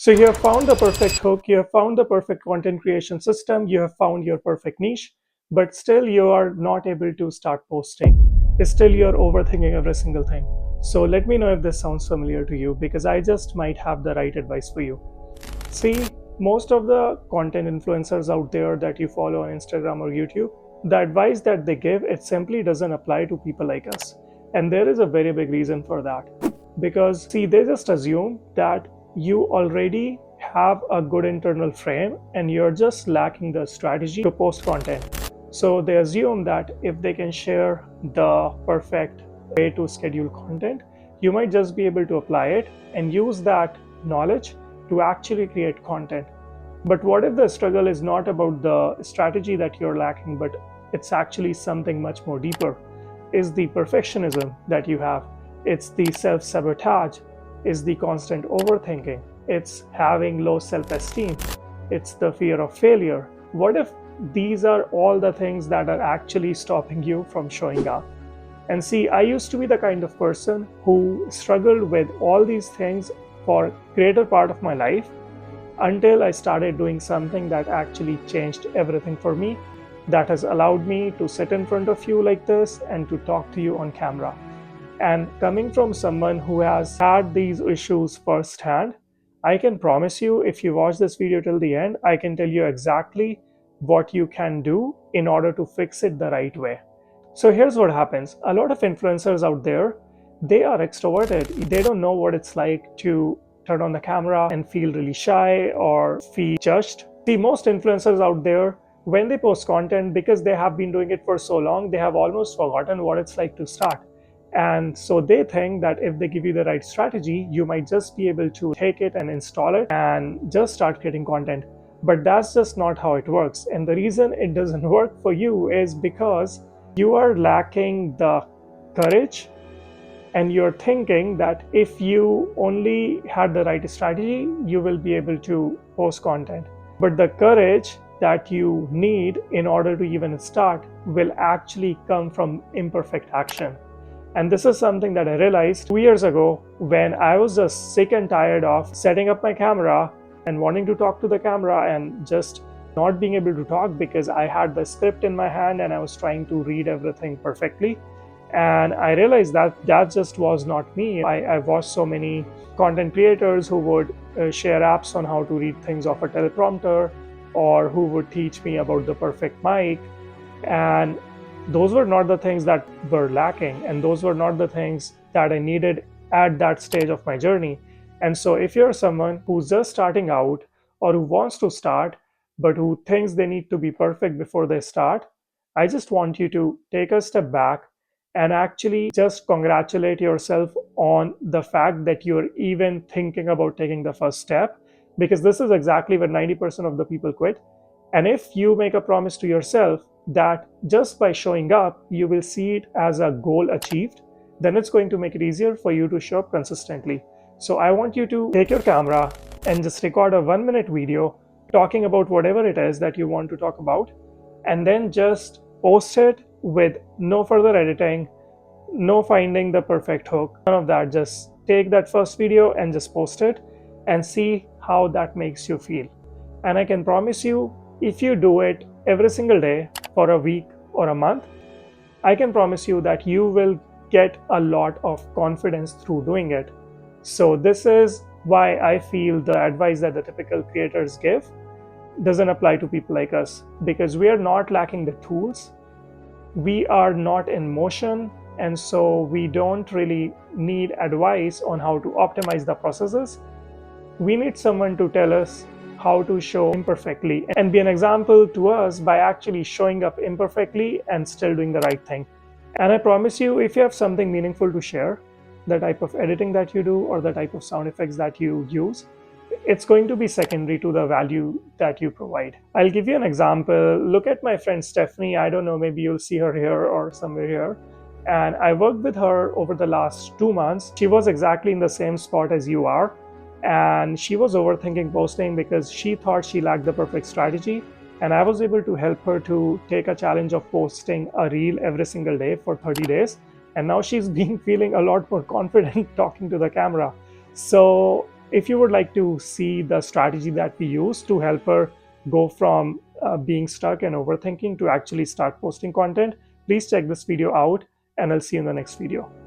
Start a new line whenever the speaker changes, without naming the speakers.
So you have found the perfect hook, you have found the perfect content creation system, you have found your perfect niche, but still you are not able to start posting. Still you're overthinking every single thing. So let me know if this sounds familiar to you, because I just might have the right advice for you. See, most of the content influencers out there that you follow on Instagram or YouTube, the advice that they give, it simply doesn't apply to people like us. And there is a very big reason for that. Because, see, they just assume that you already have a good internal frame and you're just lacking the strategy to post content. So they assume that if they can share the perfect way to schedule content, you might just be able to apply it and use that knowledge to actually create content. But what if the struggle is not about the strategy that you're lacking, but it's actually something much more deeper? Is the perfectionism that you have, it's the self sabotage, is the constant overthinking, it's having low self esteem, it's the fear of failure. What if these are all the things that are actually stopping you from showing up? And see, I used to be the kind of person who struggled with all these things for greater part of my life, until I started doing something that actually changed everything for me, that has allowed me to sit in front of you like this and to talk to you on camera. And coming from someone who has had these issues firsthand, I can promise you, if you watch this video till the end, I can tell you exactly what you can do in order to fix it the right way. So here's what happens. A lot of influencers out there, they are extroverted. They don't know what it's like to turn on the camera and feel really shy or feel judged. See, most influencers out there, when they post content, because they have been doing it for so long, they have almost forgotten what it's like to start. And so they think that if they give you the right strategy, you might just be able to take it and install it and just start creating content. But that's just not how it works. And the reason it doesn't work for you is because you are lacking the courage, and you're thinking that if you only had the right strategy, you will be able to post content. But the courage that you need in order to even start will actually come from imperfect action. And this is something that I realized 2 years ago, when I was just sick and tired of setting up my camera and wanting to talk to the camera and just not being able to talk because I had the script in my hand and I was trying to read everything perfectly. And I realized that that just was not me. I watched so many content creators who would share apps on how to read things off a teleprompter, or who would teach me about the perfect mic. And those were not the things that were lacking, and those were not the things that I needed at that stage of my journey. And so if you're someone who's just starting out, or who wants to start but who thinks they need to be perfect before they start, I just want you to take a step back and actually just congratulate yourself on the fact that you're even thinking about taking the first step, because this is exactly where 90% of the people quit. And if you make a promise to yourself that just by showing up, you will see it as a goal achieved, then it's going to make it easier for you to show up consistently. So I want you to take your camera and just record a 1-minute video talking about whatever it is that you want to talk about, and then just post it with no further editing, no finding the perfect hook, none of that. Just take that first video and just post it and see how that makes you feel. And I can promise you, if you do it every single day for a week or a month, I can promise you that you will get a lot of confidence through doing it. So this is why I feel the advice that the typical creators give doesn't apply to people like us, because we are not lacking the tools, we are not in motion, and so we don't really need advice on how to optimize the processes. We need someone to tell us how to show imperfectly and be an example to us by actually showing up imperfectly and still doing the right thing. And I promise you, if you have something meaningful to share, the type of editing that you do or the type of sound effects that you use, it's going to be secondary to the value that you provide. I'll give you an example. Look at my friend Stephanie. I don't know, maybe you'll see her here or somewhere here. And I worked with her over the last 2 months. She was exactly in the same spot as you are. And she was overthinking posting because she thought she lacked the perfect strategy. And I was able to help her to take a challenge of posting a reel every single day for 30 days. And now she's been feeling a lot more confident talking to the camera. So If you would like to see the strategy that we use to help her go from being stuck and overthinking to actually start posting content, please check this video out, and I'll see you in the next video.